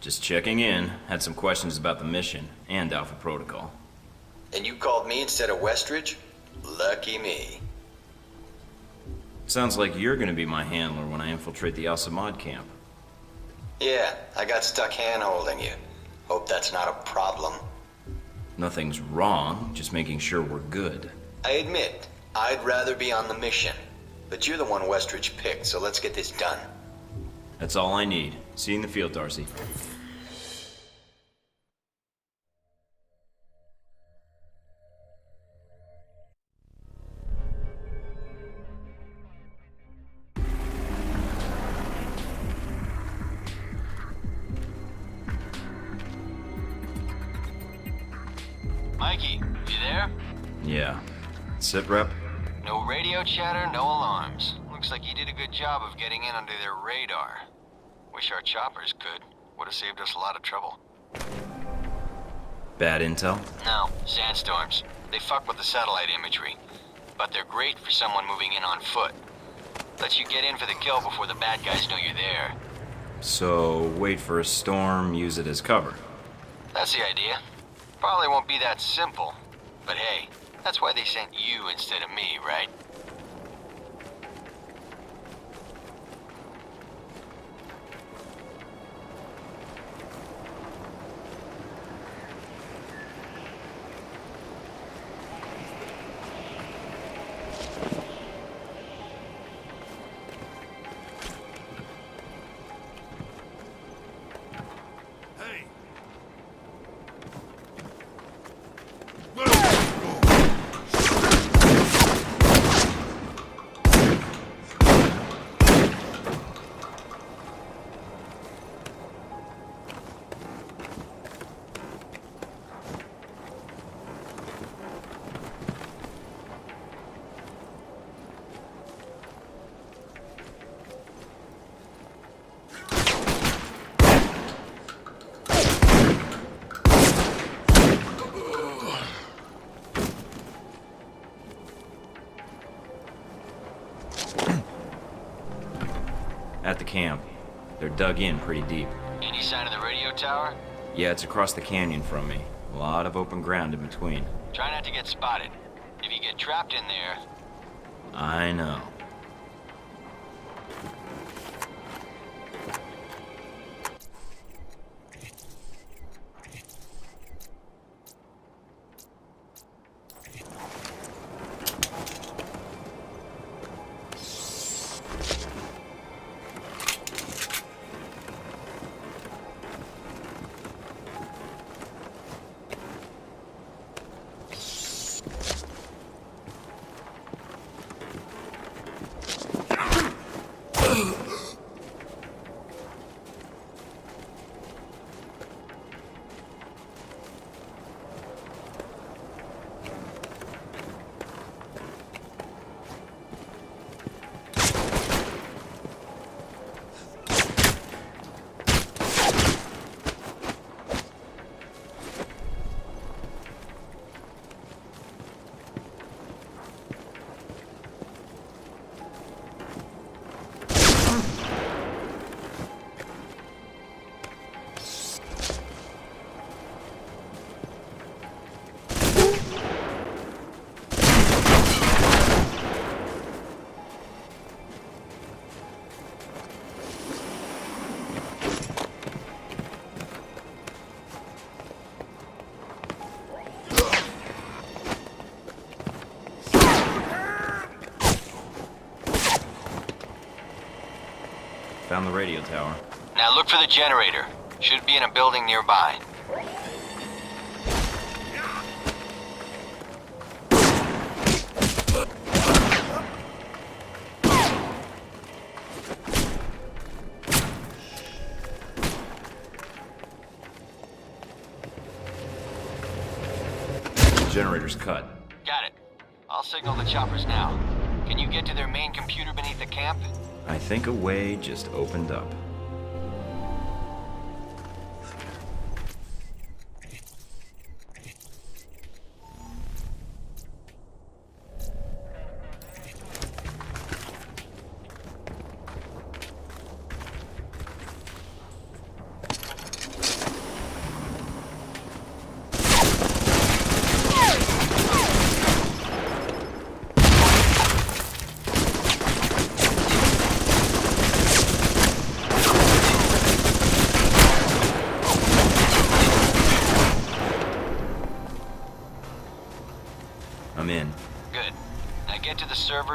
Just checking in. Had some questions about the mission and Alpha Protocol. And you called me instead of Westridge? Lucky me. Sounds like you're gonna be my handler when I infiltrate the Al-Samad camp. Yeah, I got stuck hand-holding you. Hope that's not a problem. Nothing's wrong, just making sure we're good. I admit, I'd rather be on the mission. But you're the one Westridge picked, so let's get this done. That's all I need. See you in the field, Darcy. Mikey, you there? Yeah. Sit, Rep? No radio chatter, no alarms. Looks like you did a good job of getting in under their radar. Wish our choppers could. Would have saved us a lot of trouble. Bad intel? No, sandstorms. They fuck with the satellite imagery. But they're great for someone moving in on foot. Lets you get in for the kill before the bad guys know you're there. So, wait for a storm, use it as cover. That's the idea. Probably won't be that simple. But hey, that's why they sent you instead of me, right? At the camp. They're dug in pretty deep. Any sign of the radio tower? Yeah, it's across the canyon from me. A lot of open ground in between. Try not to get spotted. If you get trapped in there... I know. Found the radio tower. Now look for the generator. Should be in a building nearby. Generator's cut. Got it. I'll signal the choppers now. Can you get to their main computer beneath the camp? I think a way just opened up.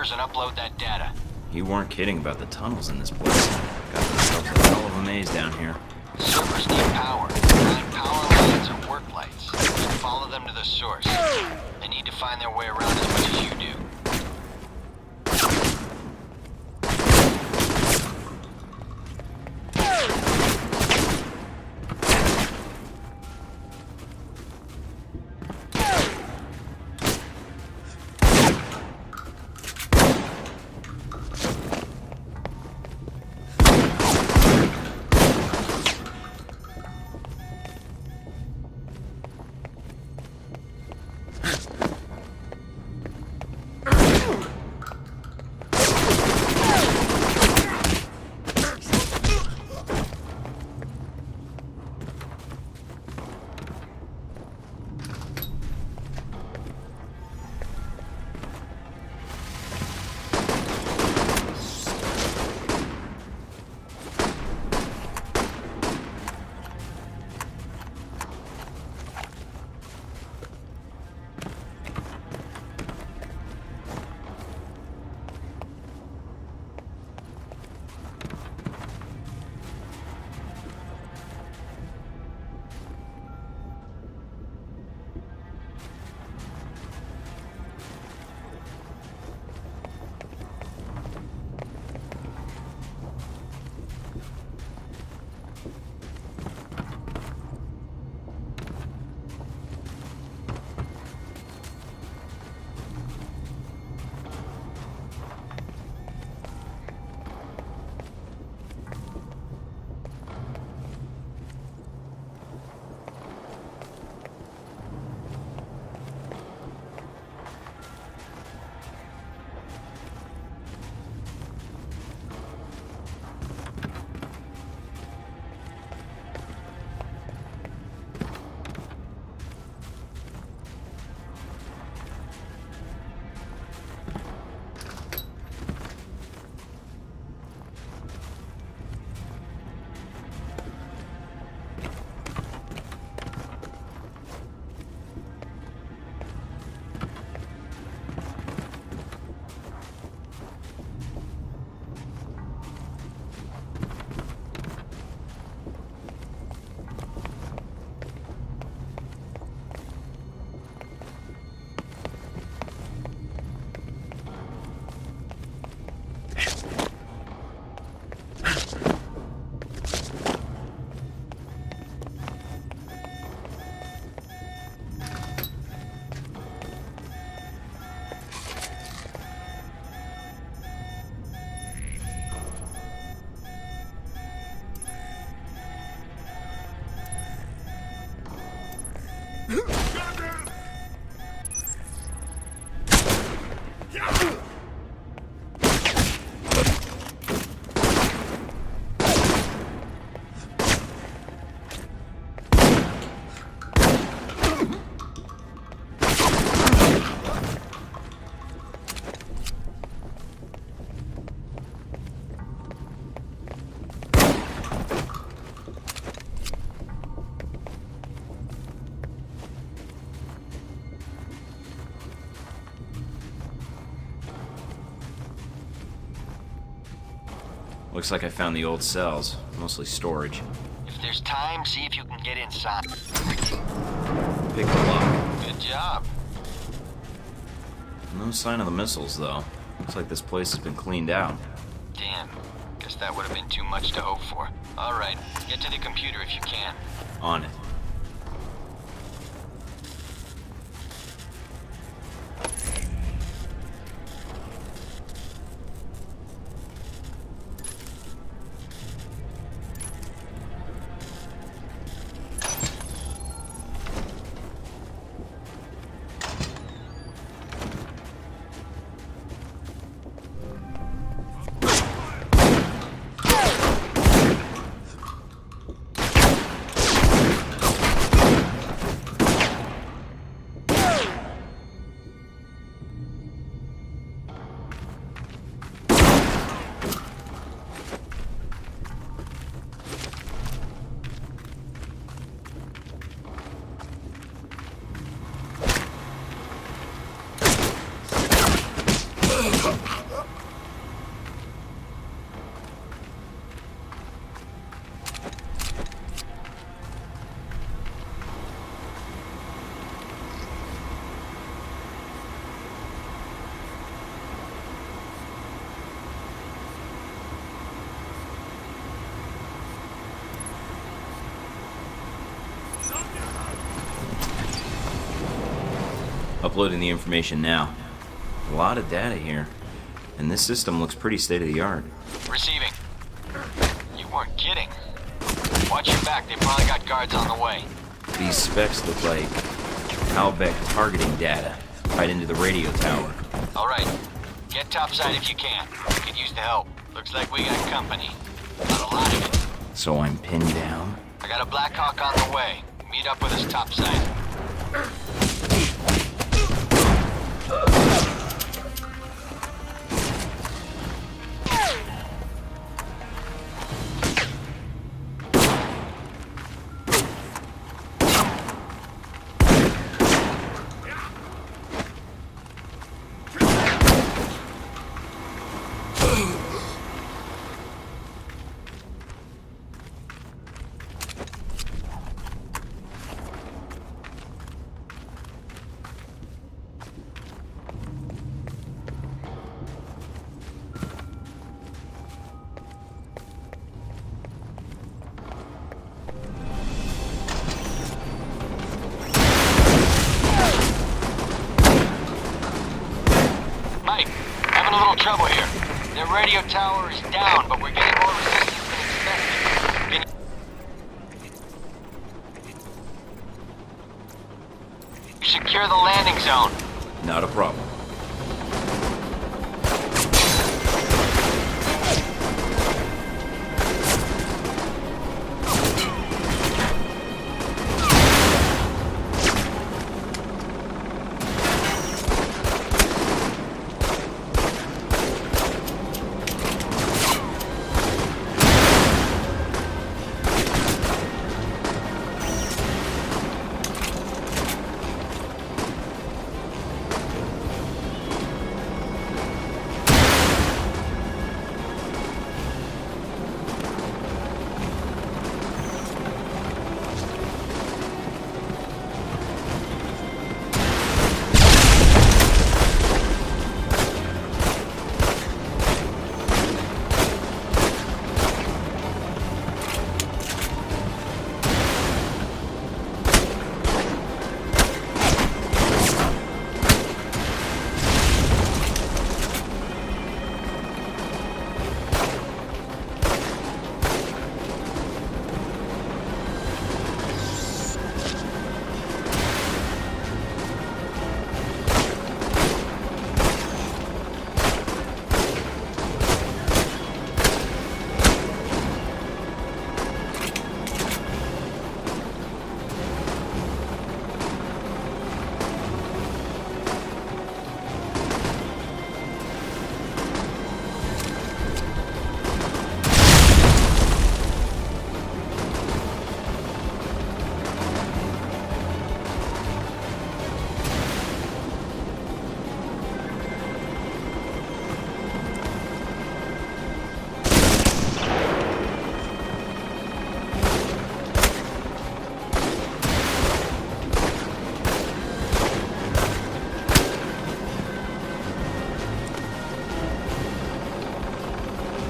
servers and upload that data. You weren't kidding about the tunnels in this place. Got themselves a hell of a maze down here. Servers need power. Find power lines or work lights. And follow them to the source. They need to find their way around as much as you do. Looks like I found the old cells, mostly storage. If there's time, see if you can get inside. Pick the lock. Good job. No sign of the missiles, though. Looks like this place has been cleaned out. Damn. Guess that would have been too much to hope for. All right, get to the computer if you can. On it. Uploading the information now. A lot of data here. And this system looks pretty state-of-the-art. Receiving. You weren't kidding. Watch your back, they probably got guards on the way. These specs look like Halbeck targeting data right into the radio tower. Alright, get topside if you can. Could use the help. Looks like we got company. Not a lot of it. So I'm pinned down? I got a Blackhawk on the way. Meet up with us topside. Mike, having a little trouble here. The radio tower is down, but we're getting more resistance than expected. Can you secure the landing zone? Not a problem.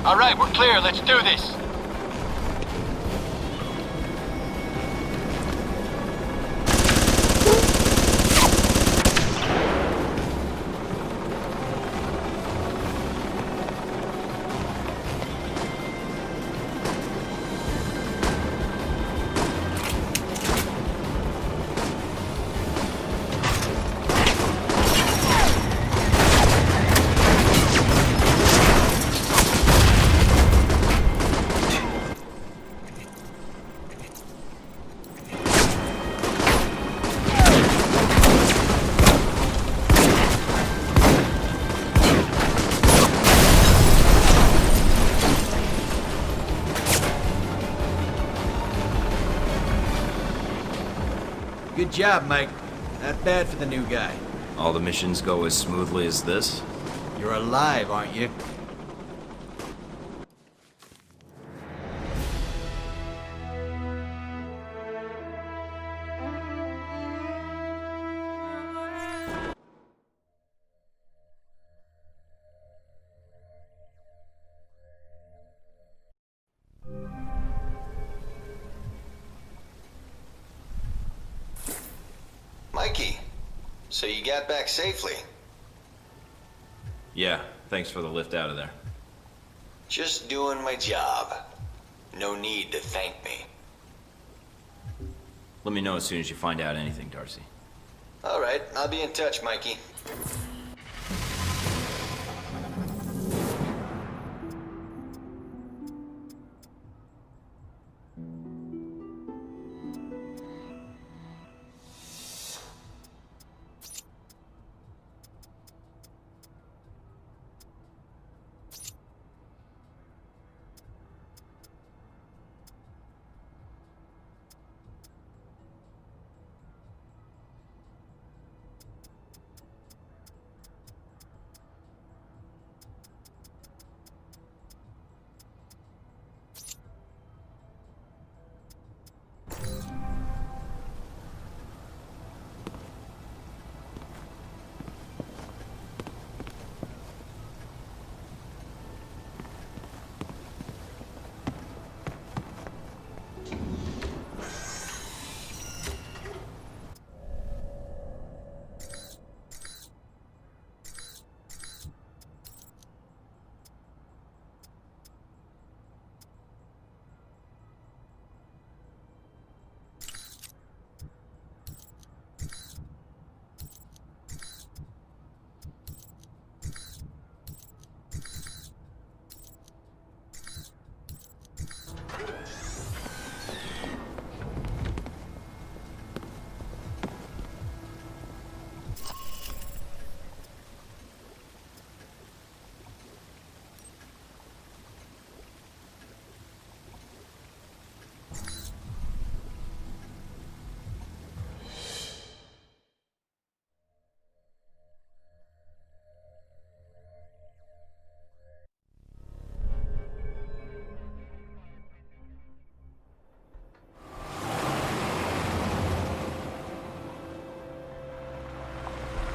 All right, we're clear. Let's do this. Good job, Mike. Not bad for the new guy. All the missions go as smoothly as this? You're alive, aren't you? So you got back safely? Yeah, thanks for the lift out of there. Just doing my job. No need to thank me. Let me know as soon as you find out anything, Darcy. All right, I'll be in touch, Mikey.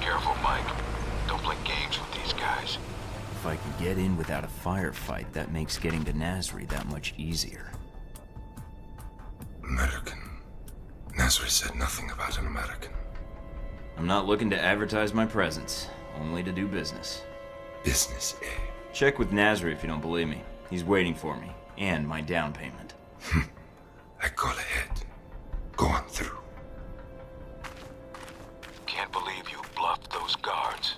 Careful, Mike. Don't play games with these guys. If I could get in without a firefight, that makes getting to Nasri that much easier. American. Nasri said nothing about an American. I'm not looking to advertise my presence, only to do business. Business, eh? Check with Nasri if you don't believe me. He's waiting for me, and my down payment. I call ahead. Go on through. Can't believe you bluffed those guards.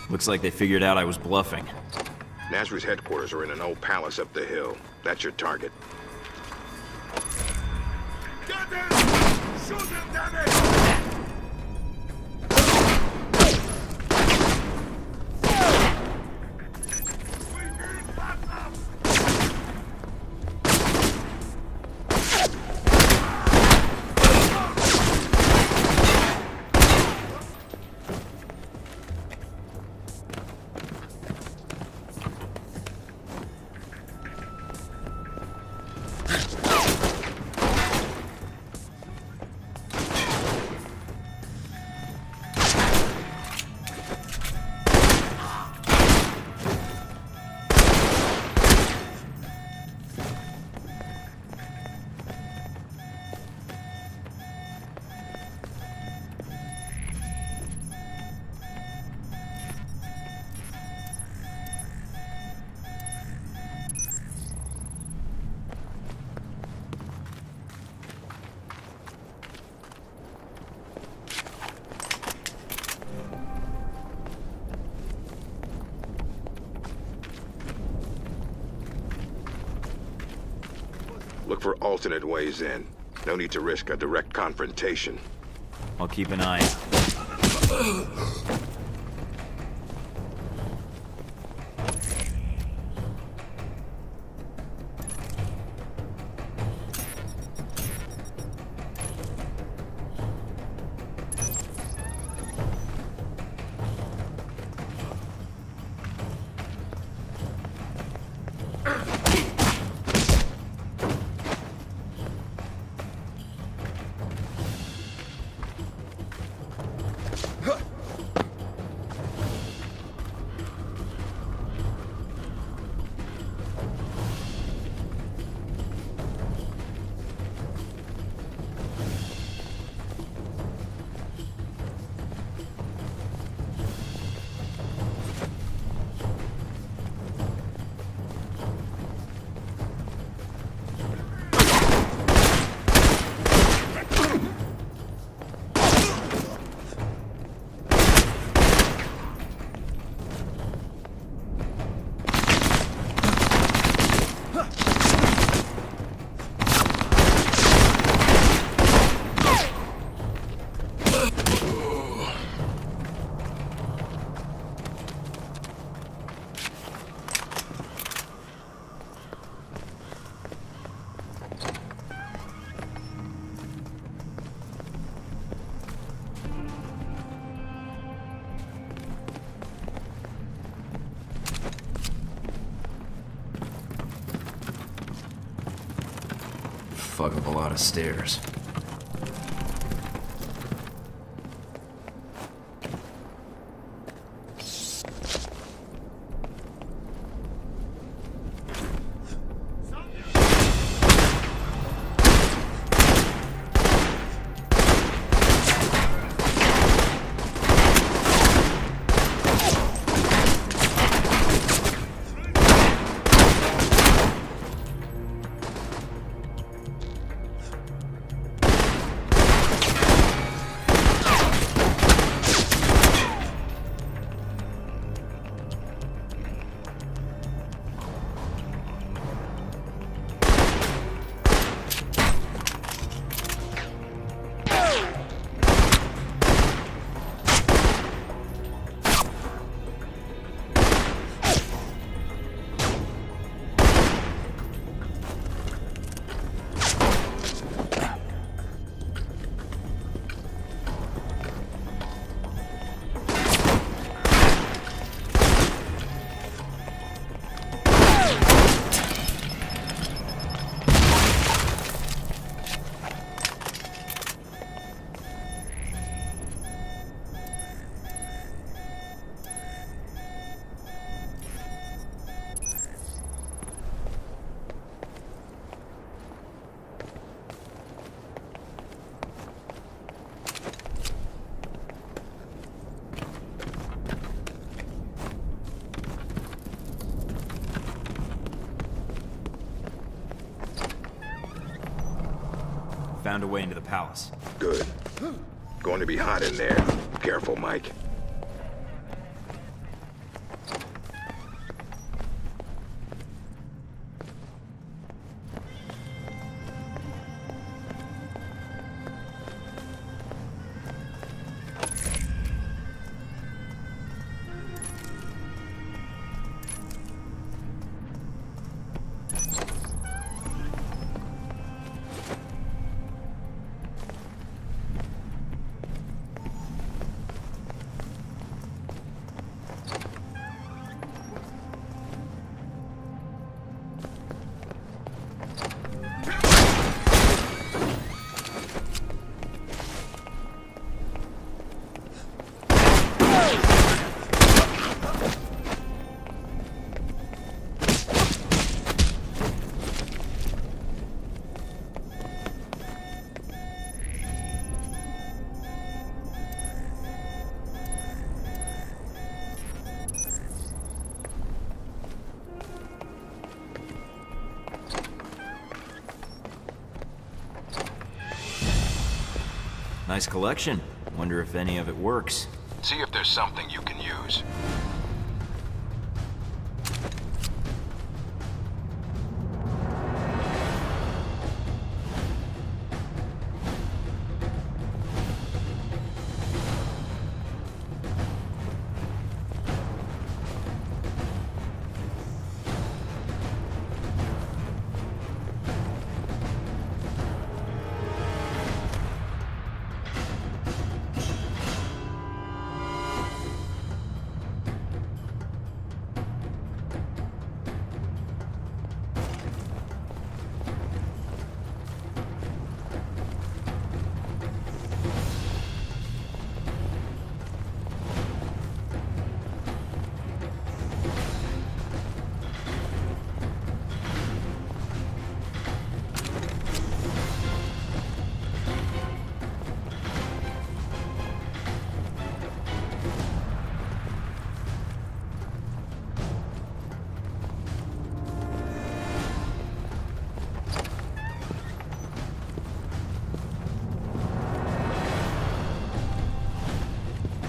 Looks like they figured out I was bluffing. Nasri's headquarters are in an old palace up the hill. That's your target. Get him! Shoot him, damn it! Look for alternate ways in. No need to risk a direct confrontation. I'll keep an eye out. fuck up a lot of stairs. Found a way into the palace. Good. Going to be hot in there. Careful, Mike. Nice collection. Wonder if any of it works. See if there's something you can use.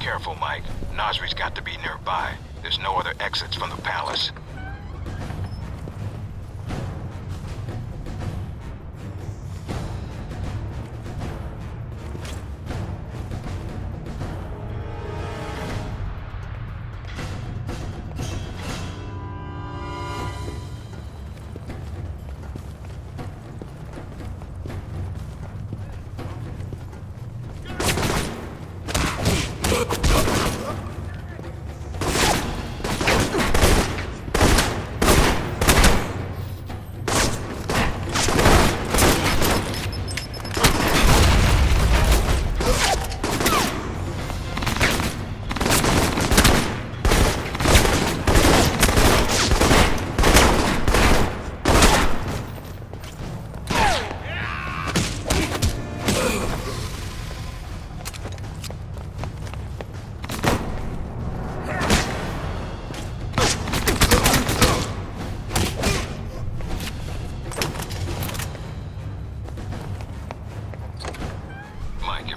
Careful, Mike. Nasri's got to be nearby. There's no other exits from the palace.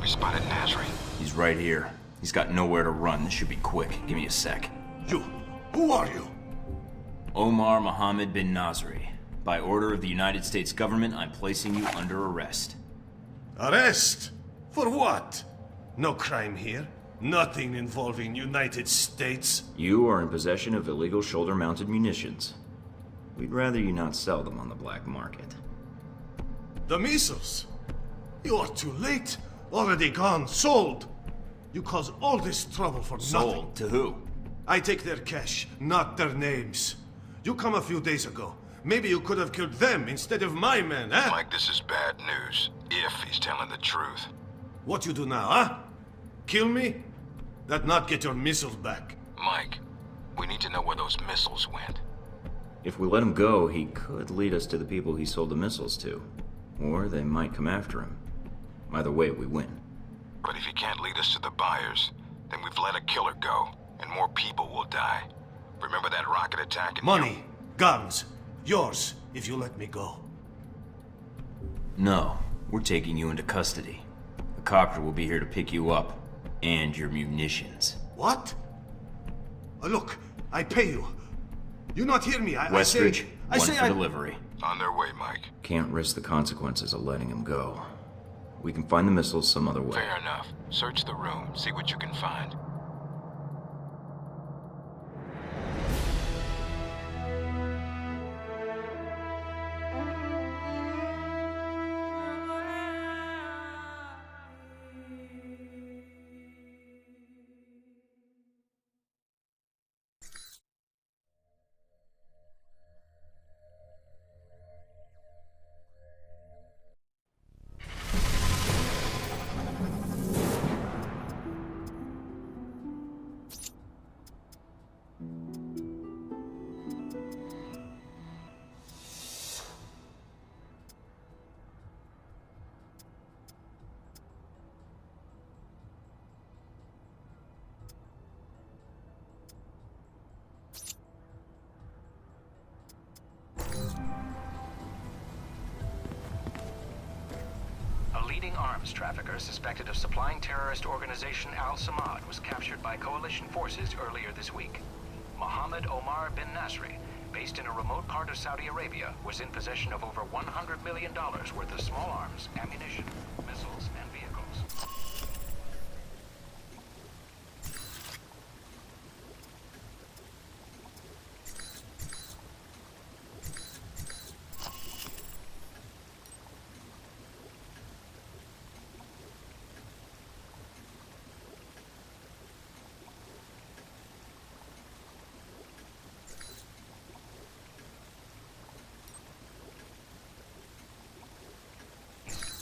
we spotted Nasri. He's right here. He's got nowhere to run. This should be quick. Give me a sec. You, who are you? Omar Mohammed bin Nasri. By order of the United States government, I'm placing you under arrest. Arrest? For what? No crime here. Nothing involving United States. You are in possession of illegal shoulder-mounted munitions. We'd rather you not sell them on the black market. The missiles. You are too late. Already gone. Sold. You cause all this trouble for nothing. Sold to who? I take their cash, not their names. You come a few days ago. Maybe you could have killed them instead of my men, eh? Mike, this is bad news. If he's telling the truth. What you do now, huh? Kill me? That not get your missiles back. Mike, we need to know where those missiles went. If we let him go, he could lead us to the people he sold the missiles to. Or they might come after him. Either way, we win. But if he can't lead us to the buyers, then we've let a killer go, and more people will die. Remember that rocket attack in Money, guns, yours, if you let me go. No, we're taking you into custody. A copter will be here to pick you up. And your munitions. What? Look, I pay you. You not hear me? Westridge, I one say for delivery. On their way, Mike. Can't risk the consequences of letting him go. We can find the missiles some other way. Fair enough. Search the room, see what you can find. Leading arms trafficker suspected of supplying terrorist organization Al-Samad was captured by coalition forces earlier this week. Mohammed Omar bin Nasri, based in a remote part of Saudi Arabia, was in possession of over $100 million worth of small arms, ammunition, missiles, and vehicles.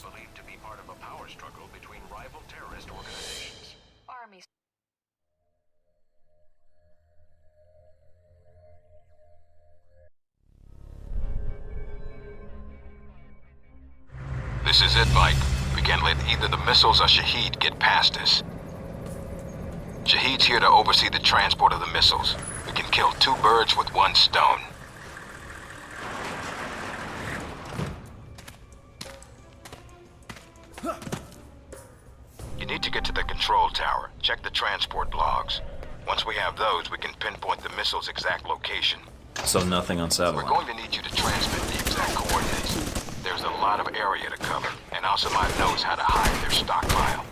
Believed to be part of a power struggle between rival terrorist organizations. Armies. This is it, Mike. We can't let either the missiles or Shahid get past us. Shahid's here to oversee the transport of the missiles. We can kill two birds with one stone. You need to get to the control tower. Check the transport logs. Once we have those, we can pinpoint the missile's exact location. So nothing on We're satellite. going to need you to transmit the exact coordinates. There's a lot of area to cover, and Al-Samad knows how to hide their stockpile.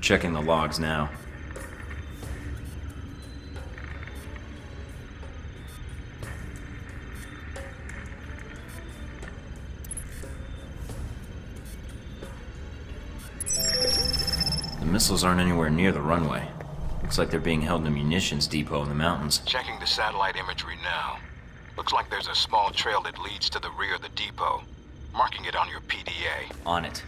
Checking the logs now. The missiles aren't anywhere near the runway. Looks like they're being held in a munitions depot in the mountains. Checking the satellite imagery now. Looks like there's a small trail that leads to the rear of the depot. Marking it on your PDA. On it.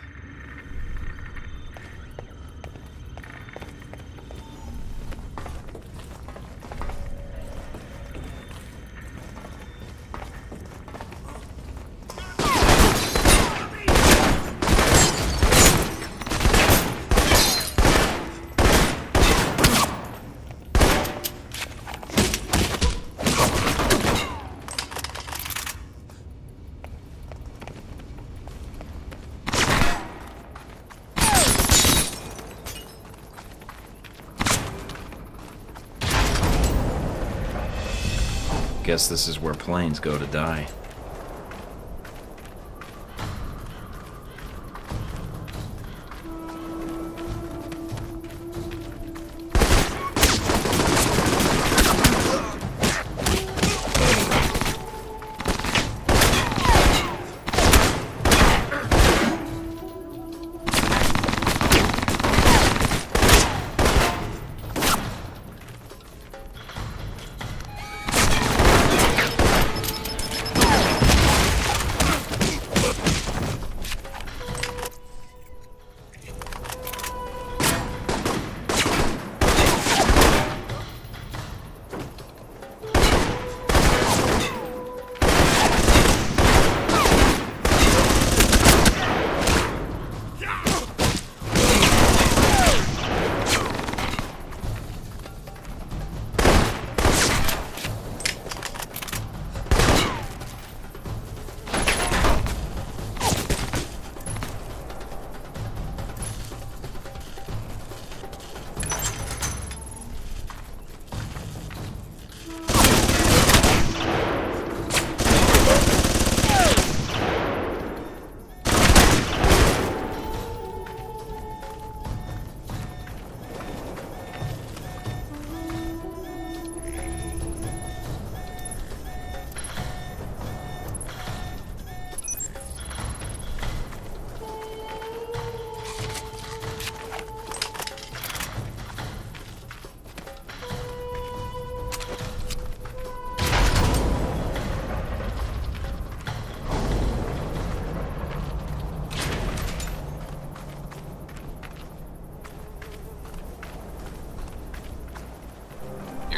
Guess this is where planes go to die.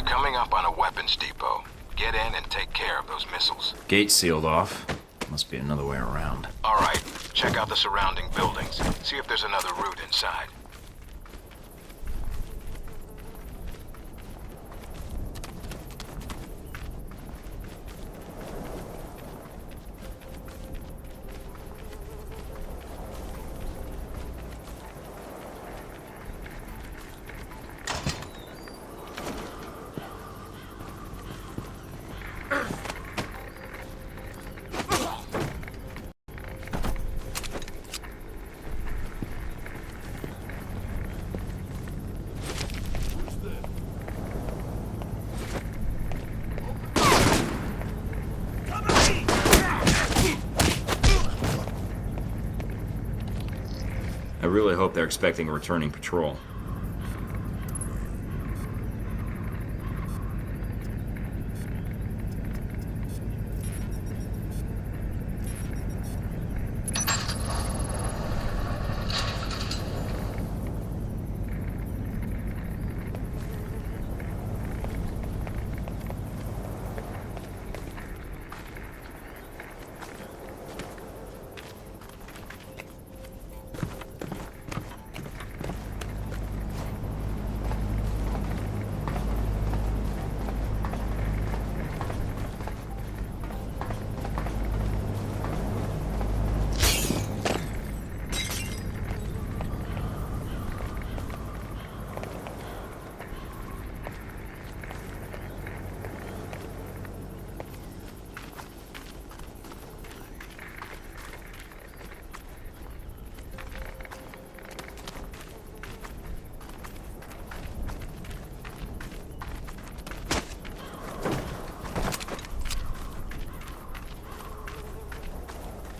Coming up on a weapons depot. Get in and take care of those missiles. Gate sealed off. Must be another way around. All right, check out the surrounding buildings. See if there's another route inside. I really hope they're expecting a returning patrol.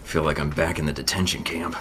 Feel like I'm back in the detention camp.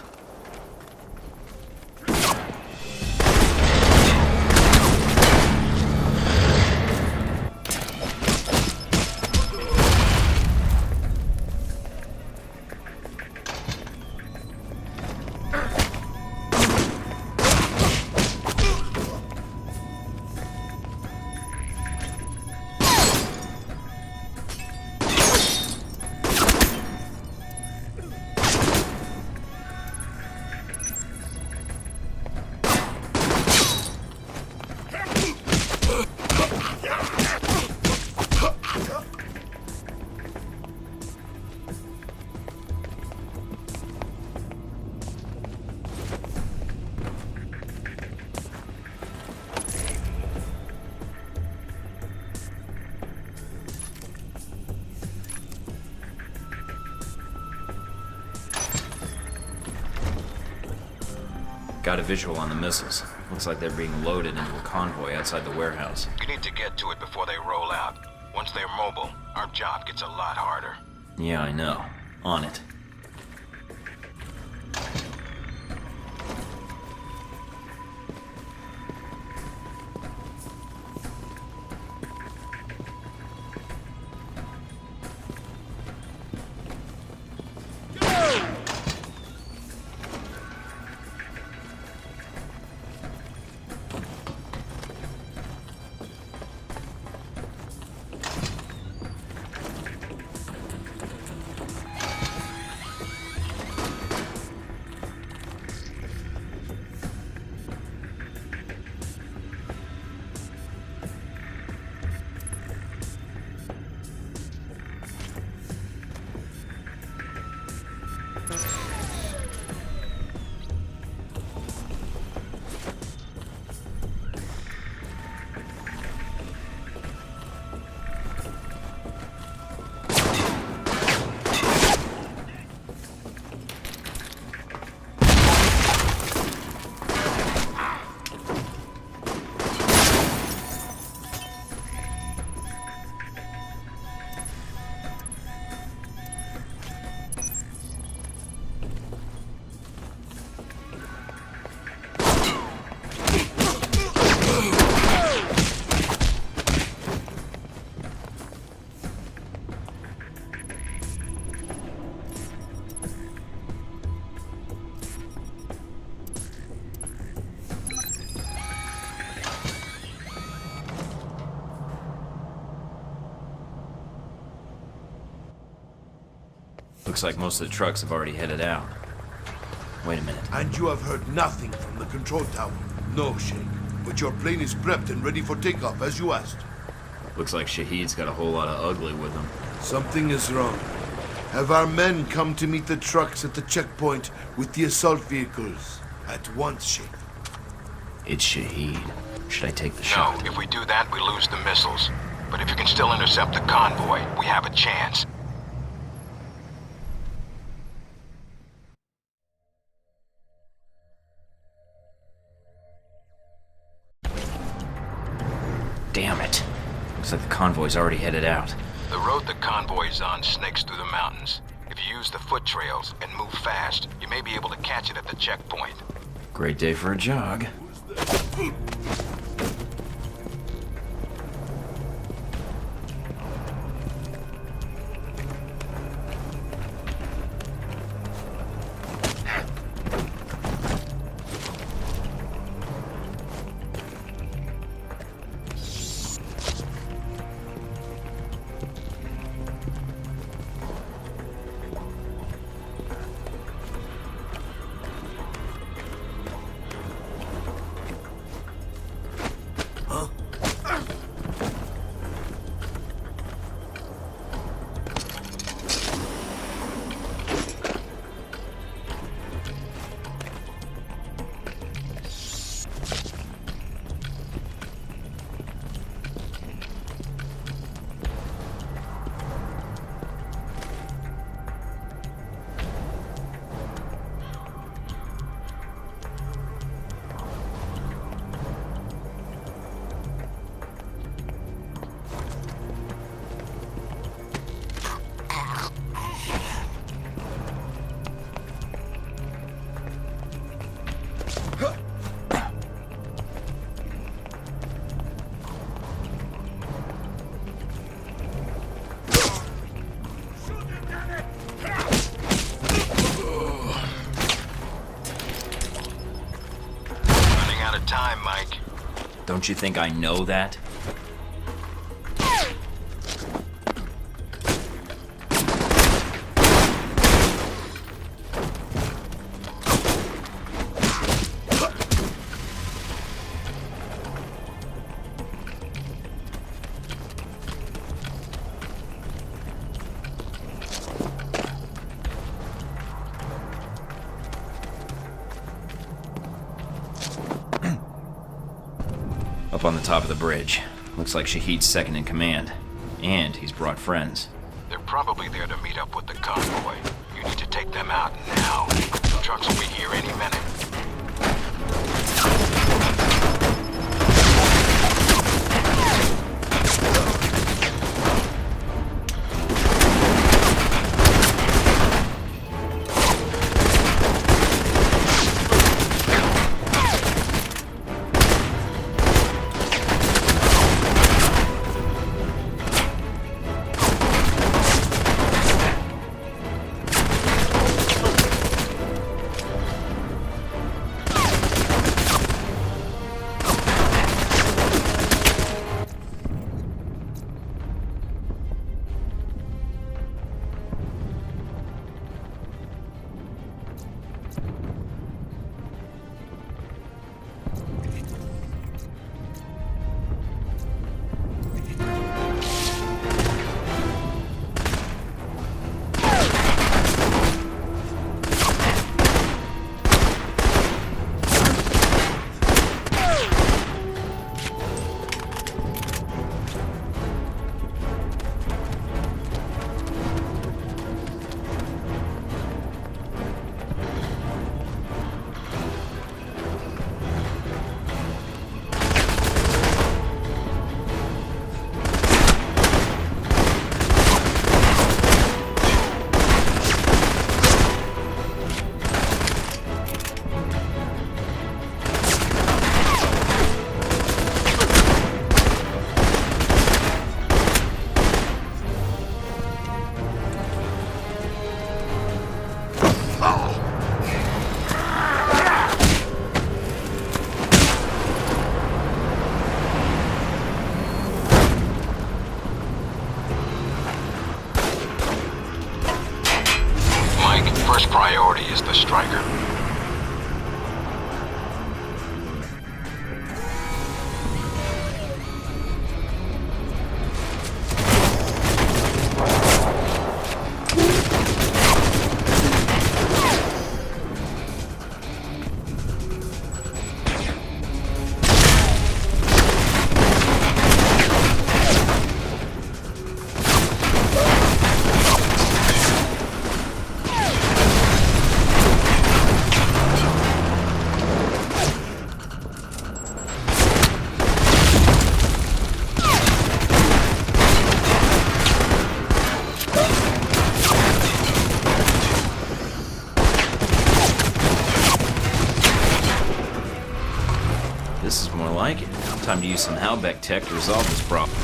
Got a visual on the missiles. Looks like they're being loaded into a convoy outside the warehouse. You need to get to it before they roll out. Once they're mobile, our job gets a lot harder. Yeah, I know. On it. Looks like most of the trucks have already headed out. Wait a minute. And you have heard nothing from the control tower? No, Sheikh. But your plane is prepped and ready for takeoff, as you asked. Looks like Shahid's got a whole lot of ugly with him. Something is wrong. Have our men come to meet the trucks at the checkpoint with the assault vehicles? At once, Sheikh. It's Shahid. Should I take the shot? No, if we do that, we lose the missiles. But if you can still intercept the convoy, we have a chance. Damn it. Looks like the convoy's already headed out. The road the convoy's on snakes through the mountains. If you use the foot trails and move fast, you may be able to catch it at the checkpoint. Great day for a jog. out of time, Mike. Don't you think I know that? Up on the top of the bridge. Looks like Shahid's second in command. And he's brought friends. They're probably there to meet up with the convoy. You need to take them out now. The trucks will be here any minute. First priority is the striker. This is more like it. Time to use some Halbeck tech to resolve this problem.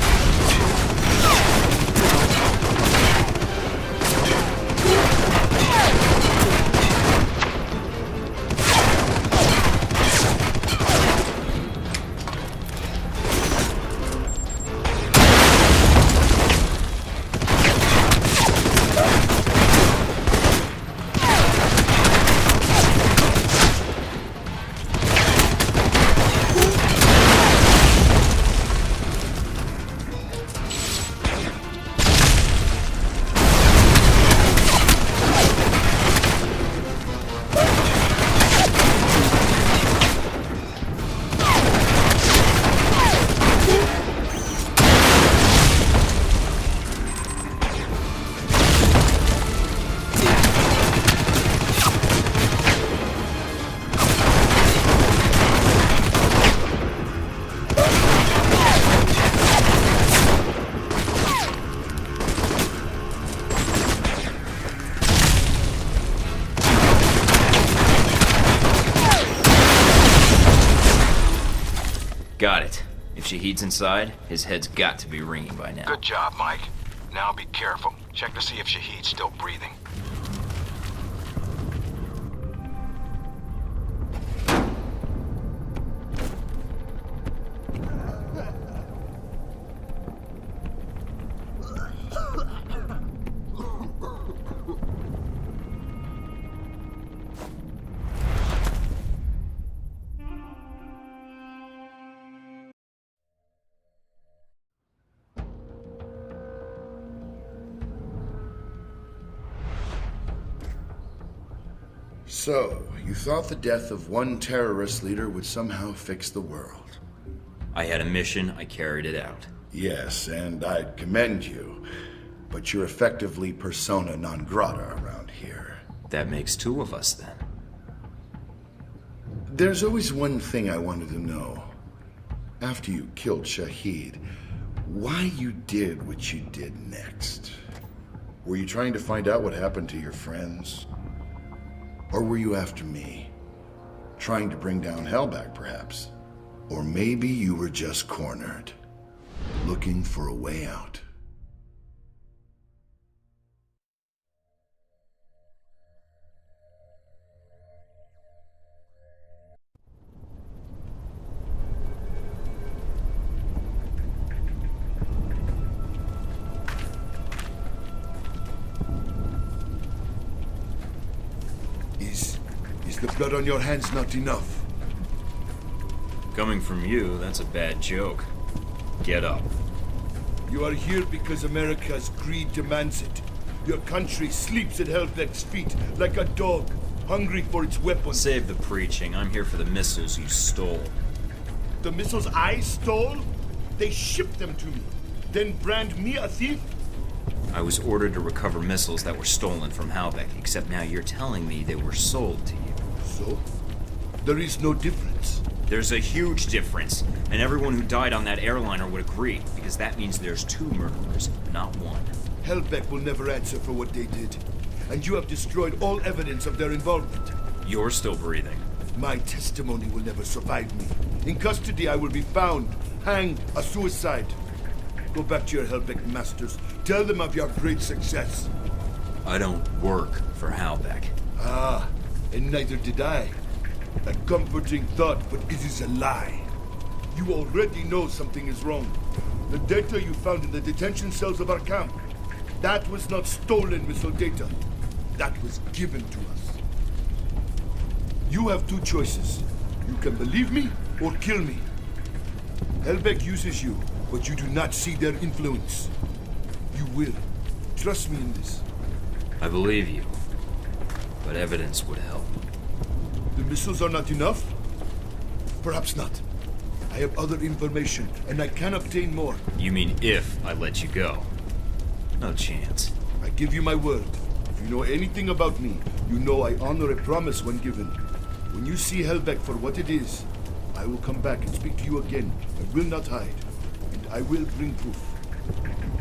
Got it. If Shahid's inside, his head's got to be ringing by now. Good job, Mike. Now be careful. Check to see if Shahid's still breathing. So, you thought the death of one terrorist leader would somehow fix the world? I had a mission, I carried it out. Yes, and I'd commend you. But you're effectively persona non grata around here. That makes two of us, then. There's always one thing I wanted to know. After you killed Shahid, why you did what you did next? Were you trying to find out what happened to your friends? Or were you after me? Trying to bring down Hellback, perhaps? Or maybe you were just cornered, looking for a way out. Is the blood on your hands not enough? Coming from you, that's a bad joke. Get up. You are here because America's greed demands it. Your country sleeps at Hellbeck's feet like a dog, hungry for its weapons. Save the preaching. I'm here for the missiles you stole. The missiles I stole? They shipped them to me. Then brand me a thief? I was ordered to recover missiles that were stolen from Halbeck, except now you're telling me they were sold to you. So? There is no difference. There's a huge difference, and everyone who died on that airliner would agree, because that means there's two murderers, not one. Hellbeck will never answer for what they did, and you have destroyed all evidence of their involvement. You're still breathing. My testimony will never survive me. In custody, I will be found, hanged, a suicide. Go back to your Hellbeck masters. Tell them of your great success. I don't work for Halbeck. Ah, and neither did I. A comforting thought, but it is a lie. You already know something is wrong. The data you found in the detention cells of our camp, that was not stolen missile data. That was given to us. You have two choices. You can believe me or kill me. Hellbeck uses you, but you do not see their influence. You will. Trust me in this. I believe you, but evidence would help. The missiles are not enough? Perhaps not. I have other information, and I can obtain more. You mean if I let you go? No chance. I give you my word. If you know anything about me, you know I honor a promise when given. When you see Hellbeck for what it is, I will come back and speak to you again. I will not hide. And I will bring proof.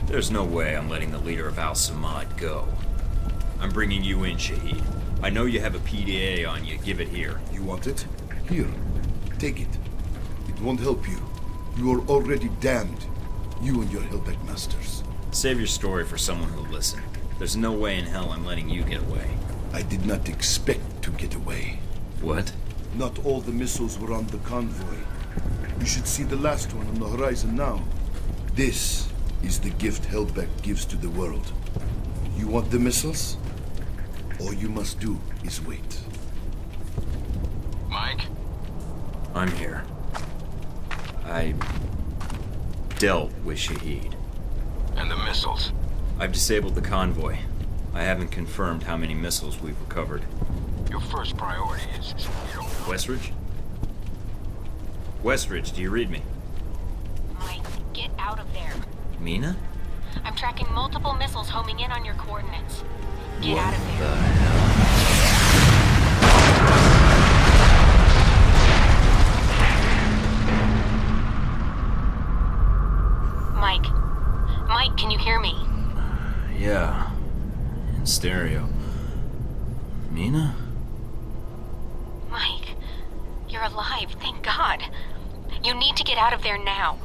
There's no way I'm letting the leader of Al-Samad go. I'm bringing you in, Shahid. I know you have a PDA on you. Give it here. You want it? Here. Take it. It won't help you. You are already damned. You and your Hellbeck masters. Save your story for someone who'll listen. There's no way in hell I'm letting you get away. I did not expect to get away. What? Not all the missiles were on the convoy. You should see the last one on the horizon now. This is the gift Hellbeck gives to the world. You want the missiles? All you must do is wait. Mike? I'm here. I dealt with Shahid. And the missiles? I've disabled the convoy. I haven't confirmed how many missiles we've recovered. Your first priority is Westridge? Westridge, do you read me? Mike, get out of there. Mina? I'm tracking multiple missiles homing in on your coordinates. Get out of there. The hell? Mike, can you hear me? Yeah. In stereo. Mina? Mike, you're alive, thank God. You need to get out of there now.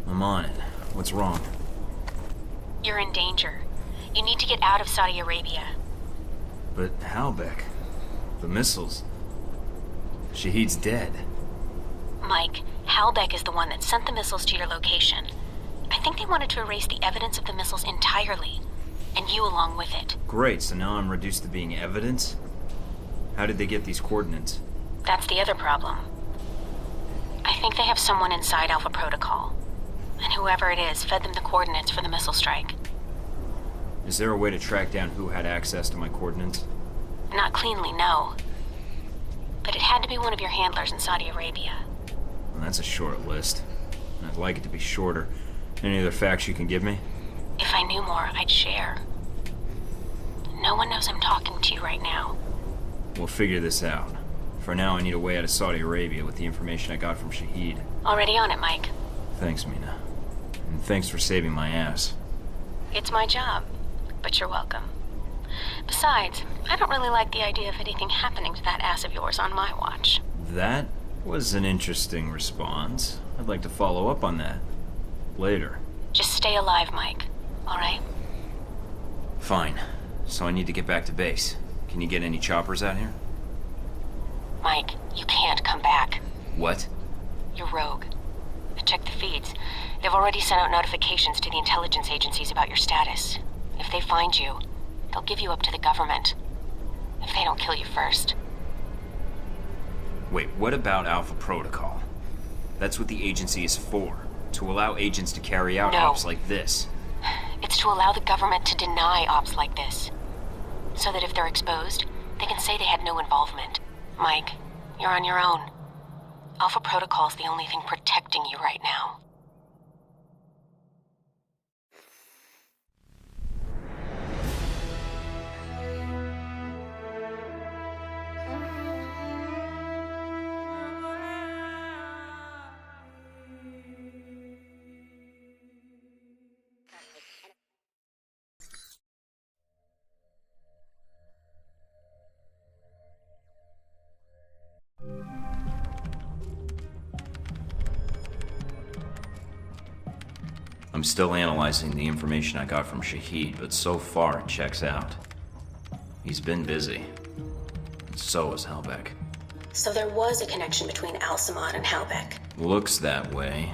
I'm on it. What's wrong? You're in danger. You need to get out of Saudi Arabia. But Halbeck, the missiles. Shahid's dead. Mike, Halbeck is the one that sent the missiles to your location. I think they wanted to erase the evidence of the missiles entirely, and you along with it. Great, so now I'm reduced to being evidence? How did they get these coordinates? That's the other problem. I think they have someone inside Alpha Protocol, and whoever it is fed them the coordinates for the missile strike. Is there a way to track down who had access to my coordinates? Not cleanly, no. but it had to be one of your handlers in Saudi Arabia. Well, that's a short list. I'd like it to be shorter. Any other facts you can give me? If I knew more, I'd share. No one knows I'm talking to you right now. We'll figure this out. For now, I need a way out of Saudi Arabia with the information I got from Shahid. Already on it, Mike. Thanks, Mina. And thanks for saving my ass. It's my job, but you're welcome. Besides, I don't really like the idea of anything happening to that ass of yours on my watch. That was an interesting response. I'd like to follow up on that. Later. Just stay alive, Mike. All right? Fine. So I need to get back to base. Can you get any choppers out here? Mike, you can't come back. What? You're rogue. I checked the feeds. They've already sent out notifications to the intelligence agencies about your status. If they find you, they'll give you up to the government. If they don't kill you first. Wait, what about Alpha Protocol? That's what the agency is for. To allow agents to carry out ops like this. It's to allow the government to deny ops like this. So that if they're exposed, they can say they had no involvement. Mike, you're on your own. Alpha Protocol's the only thing protecting you right now. I'm still analyzing the information I got from Shahid, but so far it checks out. He's been busy. And so is Halbeck. So there was a connection between Al-Samad and Halbeck. Looks that way.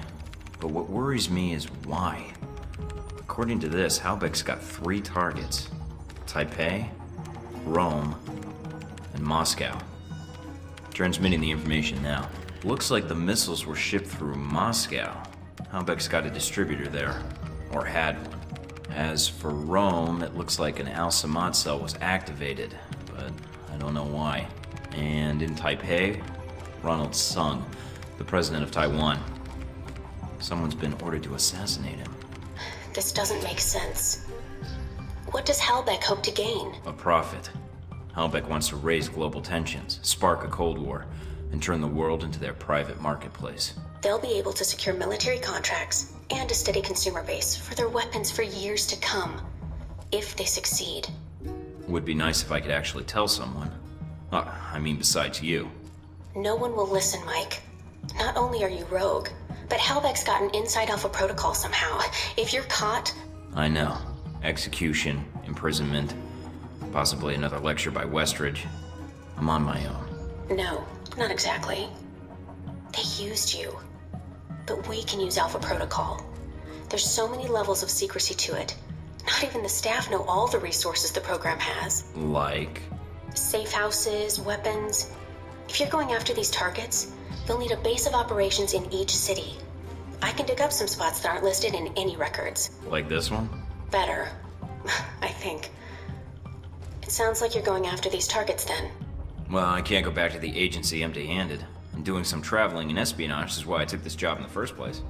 But what worries me is why. According to this, Halbeck's got 3 targets. Taipei, Rome, and Moscow. Transmitting the information now. Looks like the missiles were shipped through Moscow. Halbeck's got a distributor there, or had one. As for Rome, it looks like an Al-Samad cell was activated, but I don't know why. And in Taipei, Ronald Sung, the president of Taiwan. Someone's been ordered to assassinate him. This doesn't make sense. What does Halbeck hope to gain? A profit. Halbeck wants to raise global tensions, spark a Cold War, and turn the world into their private marketplace. They'll be able to secure military contracts and a steady consumer base for their weapons for years to come, if they succeed. Would be nice if I could actually tell someone. I mean, besides you. No one will listen, Mike. Not only are you rogue, but Halbeck's got an inside Alpha Protocol somehow. If you're caught... I know. Execution, imprisonment, possibly another lecture by Westridge. I'm on my own. No, not exactly. They used you. But we can use Alpha Protocol. There's so many levels of secrecy to it. Not even the staff know all the resources the program has. Like? Safe houses, weapons. If you're going after these targets, you'll need a base of operations in each city. I can dig up some spots that aren't listed in any records. Like this one? Better, I think. It sounds like you're going after these targets then. Well, I can't go back to the agency empty-handed. And doing some traveling and espionage is why I took this job in the first place.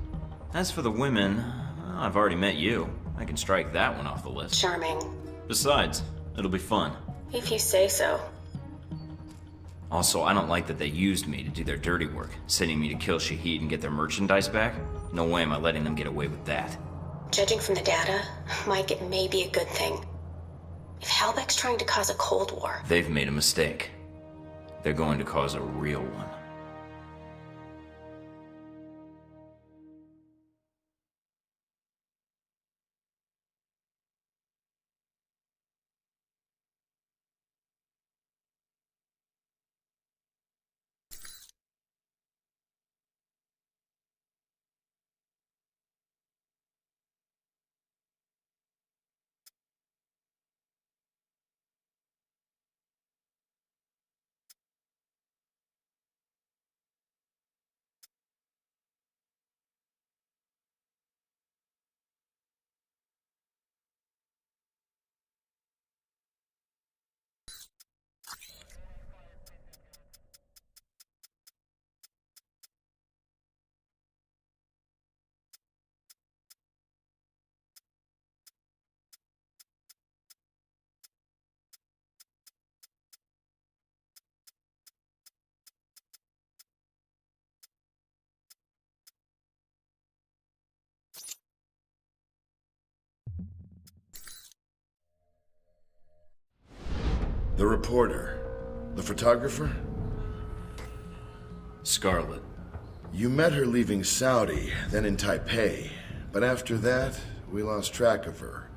As for the women, well, I've already met you. I can strike that one off the list. Charming. Besides, it'll be fun. If you say so. Also, I don't like that they used me to do their dirty work, sending me to kill Shahid and get their merchandise back. No way am I letting them get away with that. Judging from the data, Mike, it may be a good thing. If Halbeck's trying to cause a Cold War... They've made a mistake. They're going to cause a real one. The reporter. The photographer? Scarlet. You met her leaving Saudi, then in Taipei. But after that, we lost track of her.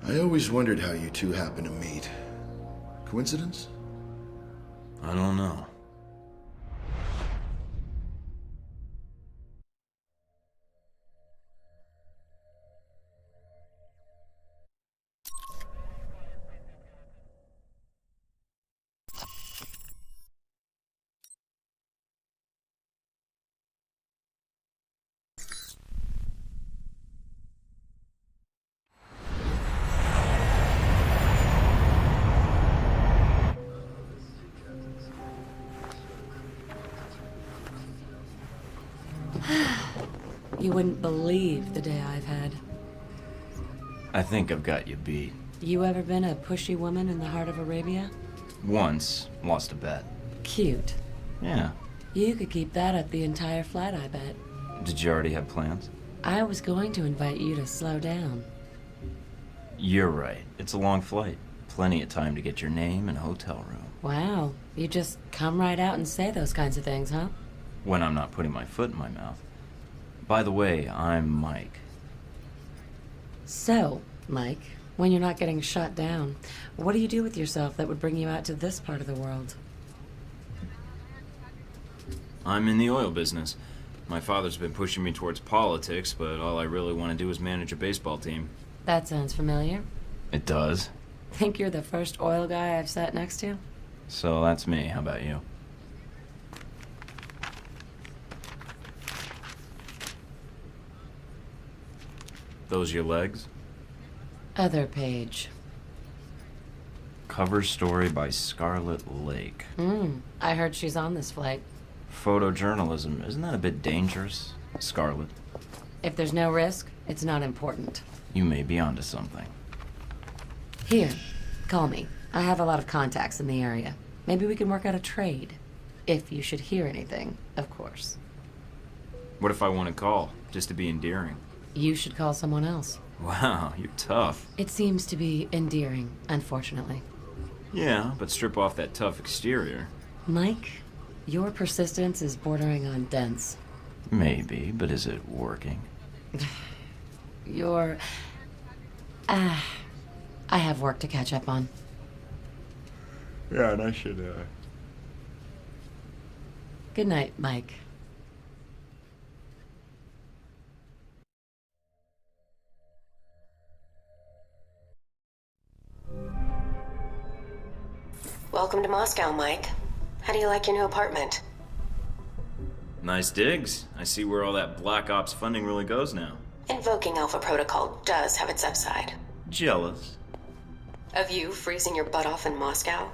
I always wondered how you two happened to meet. Coincidence? I don't know. You wouldn't believe the day I've had. I think I've got you beat. You ever been a pushy woman in the heart of Arabia? Once, lost a bet. Cute. Yeah. You could keep that up the entire flight, I bet. Did you already have plans? I was going to invite you to slow down. You're right. It's a long flight. Plenty of time to get your name and hotel room. Wow. You just come right out and say those kinds of things, huh? When I'm not putting my foot in my mouth. By the way, I'm Mike. So, Mike, when you're not getting shot down, what do you do with yourself that would bring you out to this part of the world? I'm in the oil business. My father's been pushing me towards politics, but all I really want to do is manage a baseball team. That sounds familiar. It does. Think you're the first oil guy I've sat next to? So that's me. How about you? Those your legs? Other page. Cover story by Scarlet Lake. I heard she's on this flight. Photojournalism, isn't that a bit dangerous, Scarlet? If there's no risk, it's not important. You may be onto something. Here, call me. I have a lot of contacts in the area. Maybe we can work out a trade. If you should hear anything, of course. What if I want to call, just to be endearing? You should call someone else. Wow, you're tough. It seems to be endearing, unfortunately. Yeah, but strip off that tough exterior. Mike, your persistence is bordering on dense. Maybe, but is it working? You're... I have work to catch up on. Yeah, and I should, Good night, Mike. Welcome to Moscow, Mike. How do you like your new apartment? Nice digs. I see where all that Black Ops funding really goes now. Invoking Alpha Protocol does have its upside. Jealous? Of you freezing your butt off in Moscow?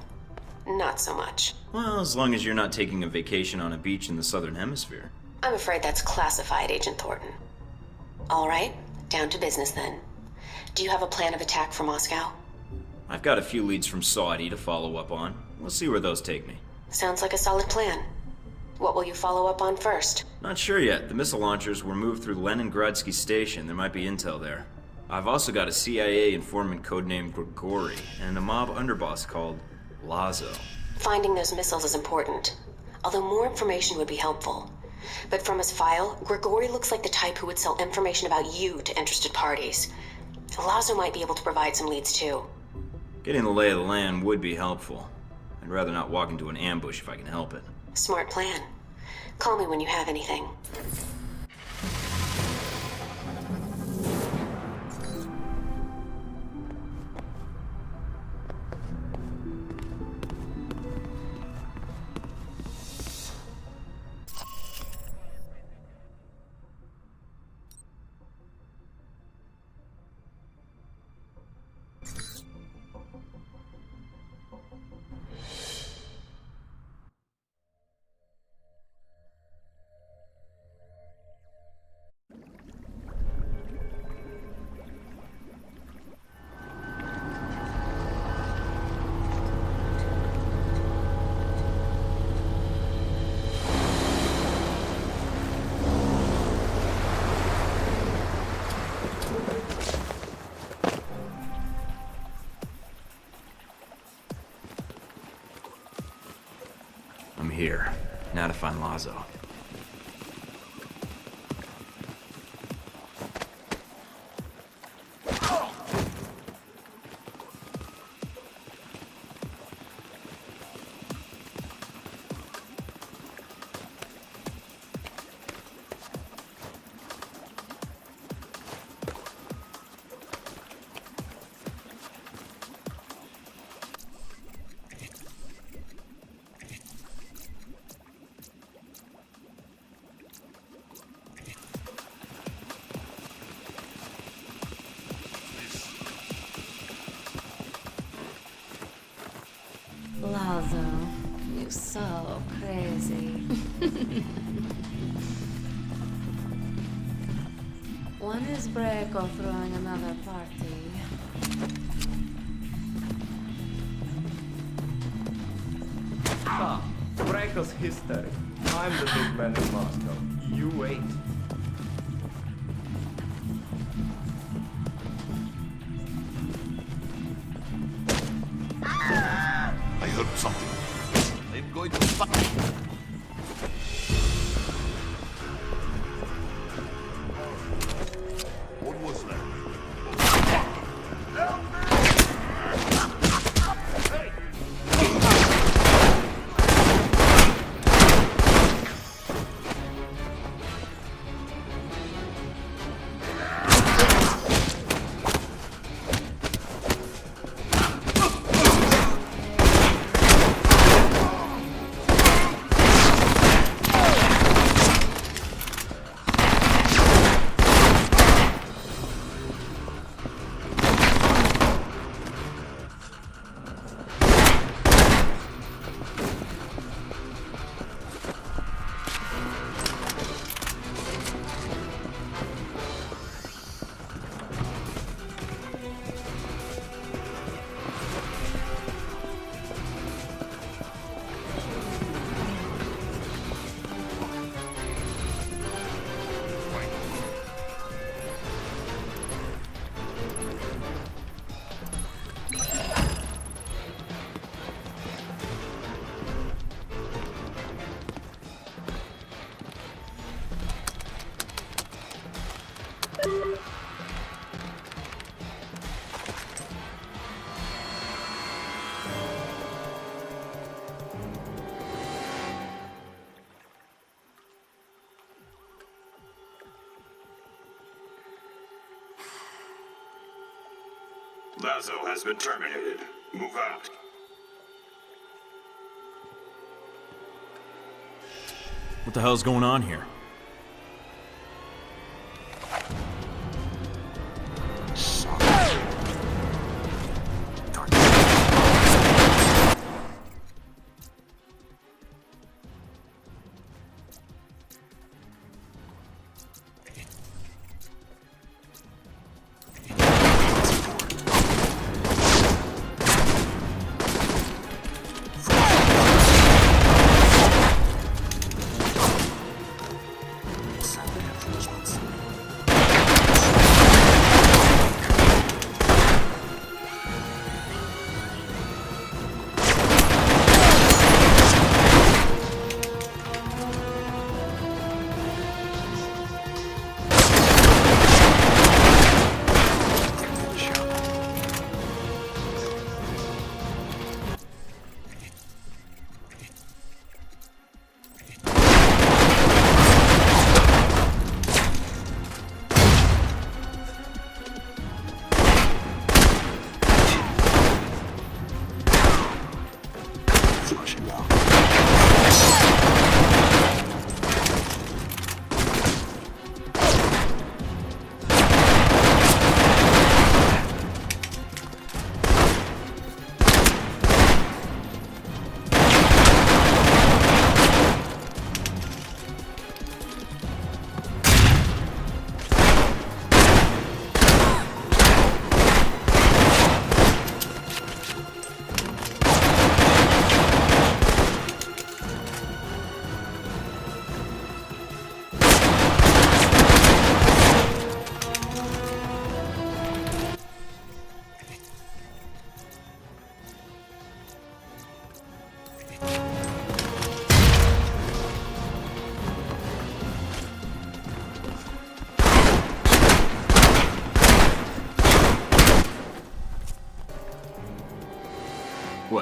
Not so much. Well, as long as you're not taking a vacation on a beach in the Southern Hemisphere. I'm afraid that's classified, Agent Thorton. All right, down to business then. Do you have a plan of attack for Moscow? I've got a few leads from Saudi to follow up on. We'll see where those take me. Sounds like a solid plan. What will you follow up on first? Not sure yet. The missile launchers were moved through Leningradsky Station. There might be intel there. I've also got a CIA informant codenamed Grigori and a mob underboss called Lazo. Finding those missiles is important, although more information would be helpful. But from his file, Grigori looks like the type who would sell information about you to interested parties. Lazo might be able to provide some leads too. Getting the lay of the land would be helpful. I'd rather not walk into an ambush if I can help it. Smart plan. Call me when you have anything. here. Now to find Lazo. Lazo, you're so crazy. One is Breaker throwing another party. Breaker's history. I'm the big man in Moscow. You wait. I heard something. I'm going to fight. What was that? Lazo has been terminated. Move out. What the hell's going on here?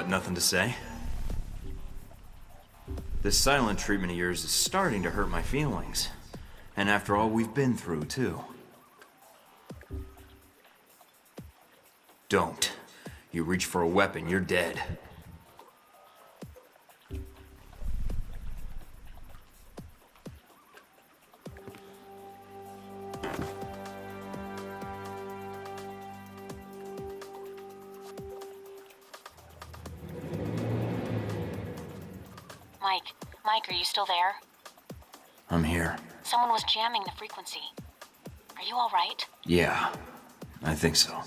What, nothing to say? This silent treatment of yours is starting to hurt my feelings. And after all we've been through, too. Don't. You reach for a weapon, you're dead. Mike, are you still there? I'm here. Someone was jamming the frequency. Are you all right? Yeah, I think so.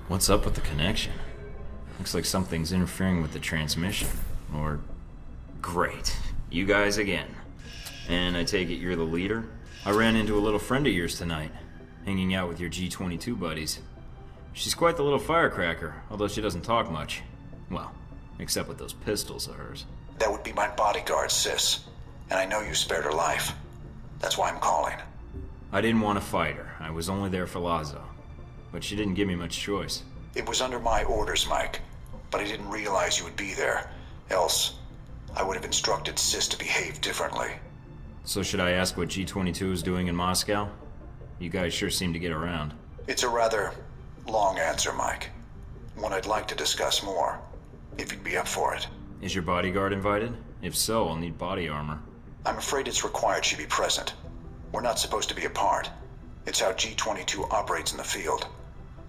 What's up with the connection? Looks like something's interfering with the transmission. Or... Great. You guys again. And I take it you're the leader? I ran into a little friend of yours tonight, hanging out with your G22 buddies. She's quite the little firecracker, although she doesn't talk much. Well, except with those pistols of hers. That would be my bodyguard, sis. And I know you spared her life. That's why I'm calling. I didn't want to fight her. I was only there for Lazo. But she didn't give me much choice. It was under my orders, Mike. But I didn't realize you would be there. Else, I would have instructed Sis to behave differently. So should I ask what G22 is doing in Moscow? You guys sure seem to get around. It's a rather long answer, Mike. One I'd like to discuss more, if you'd be up for it. Is your bodyguard invited? If so, I'll need body armor. I'm afraid it's required she be present. We're not supposed to be apart. It's how G22 operates in the field.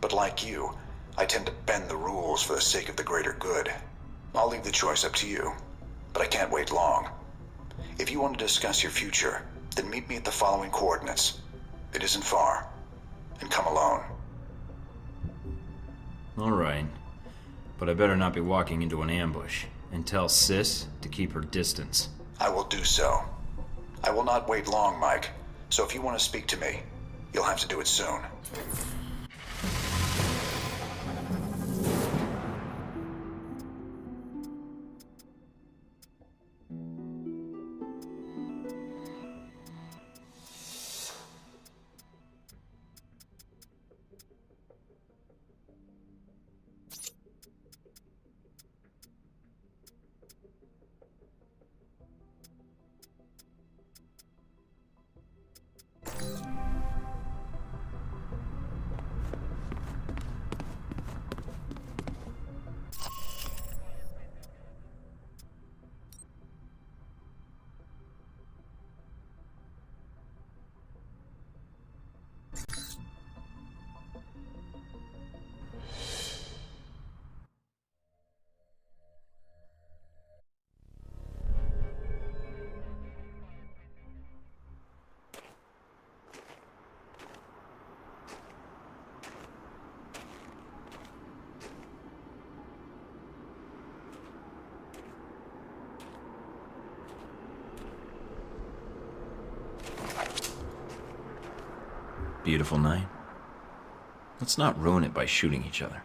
But like you, I tend to bend the rules for the sake of the greater good. I'll leave the choice up to you, but I can't wait long. If you want to discuss your future, then meet me at the following coordinates. It isn't far. And come alone. Alright. But I better not be walking into an ambush. And tell Sis to keep her distance. I will do so. I will not wait long, Mike. So if you want to speak to me, you'll have to do it soon. Beautiful night. Let's not ruin it by shooting each other.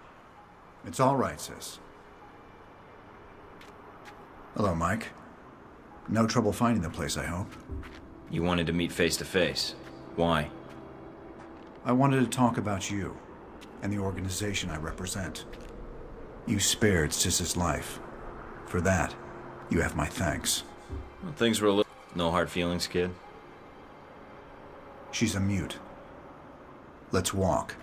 It's all right, Sis. Hello, Mike. No trouble finding the place, I hope. You wanted to meet face to face. Why? I wanted to talk about you and the organization I represent. You spared Sis's life. For that, you have my thanks. Well, things were a little... No hard feelings, kid? She's a mute. Let's walk.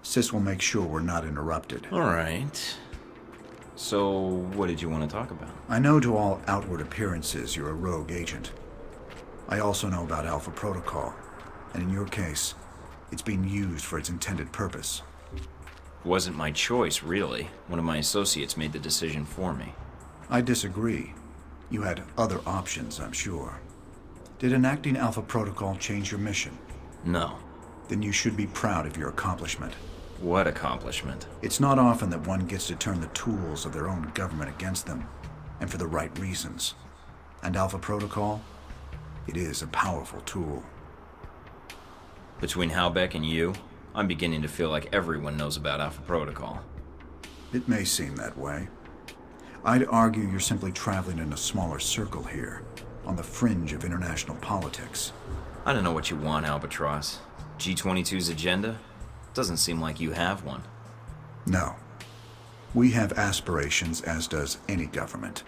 Sis will make sure we're not interrupted. All right. So, what did you want to talk about? I know to all outward appearances you're a rogue agent. I also know about Alpha Protocol, and in your case, it's being used for its intended purpose. It wasn't my choice, really. One of my associates made the decision for me. I disagree. You had other options, I'm sure. Did enacting Alpha Protocol change your mission? No. then you should be proud of your accomplishment. What accomplishment? It's not often that one gets to turn the tools of their own government against them, and for the right reasons. And Alpha Protocol? It is a powerful tool. Between Halbeck and you, I'm beginning to feel like everyone knows about Alpha Protocol. It may seem that way. I'd argue you're simply traveling in a smaller circle here, on the fringe of international politics. I don't know what you want, Albatross. G22's agenda? Doesn't seem like you have one. No. We have aspirations, as does any government.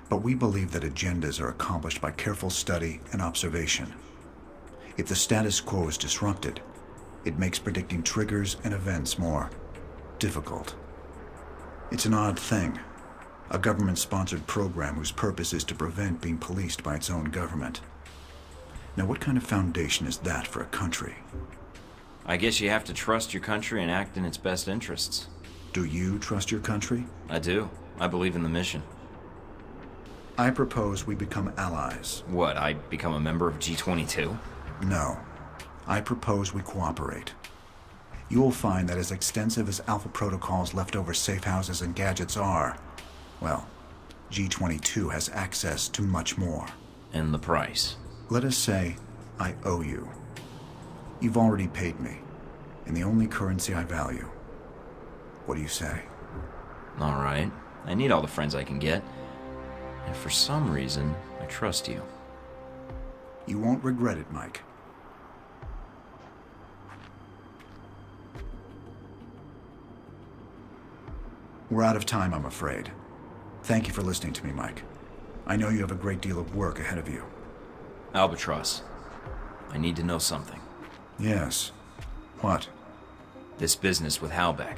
But we believe that agendas are accomplished by careful study and observation. If the status quo is disrupted, it makes predicting triggers and events more difficult. It's an odd thing. A government-sponsored program whose purpose is to prevent being policed by its own government. Now, what kind of foundation is that for a country? I guess you have to trust your country and act in its best interests. Do you trust your country? I do. I believe in the mission. I propose we become allies. What, I become a member of G22? No. I propose we cooperate. You will find that as extensive as Alpha Protocol's leftover safe houses and gadgets are, well, G22 has access to much more. And the price? Let us say I owe you. You've already paid me, in the only currency I value. What do you say? All right. I need all the friends I can get. And for some reason, I trust you. You won't regret it, Mike. We're out of time, I'm afraid. Thank you for listening to me, Mike. I know you have a great deal of work ahead of you. Albatross, I need to know something. Yes. What? This business with Halbeck.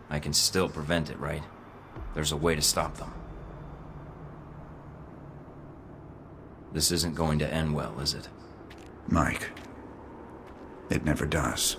I can still prevent it, right? There's a way to stop them. This isn't going to end well, is it? Mike, it never does.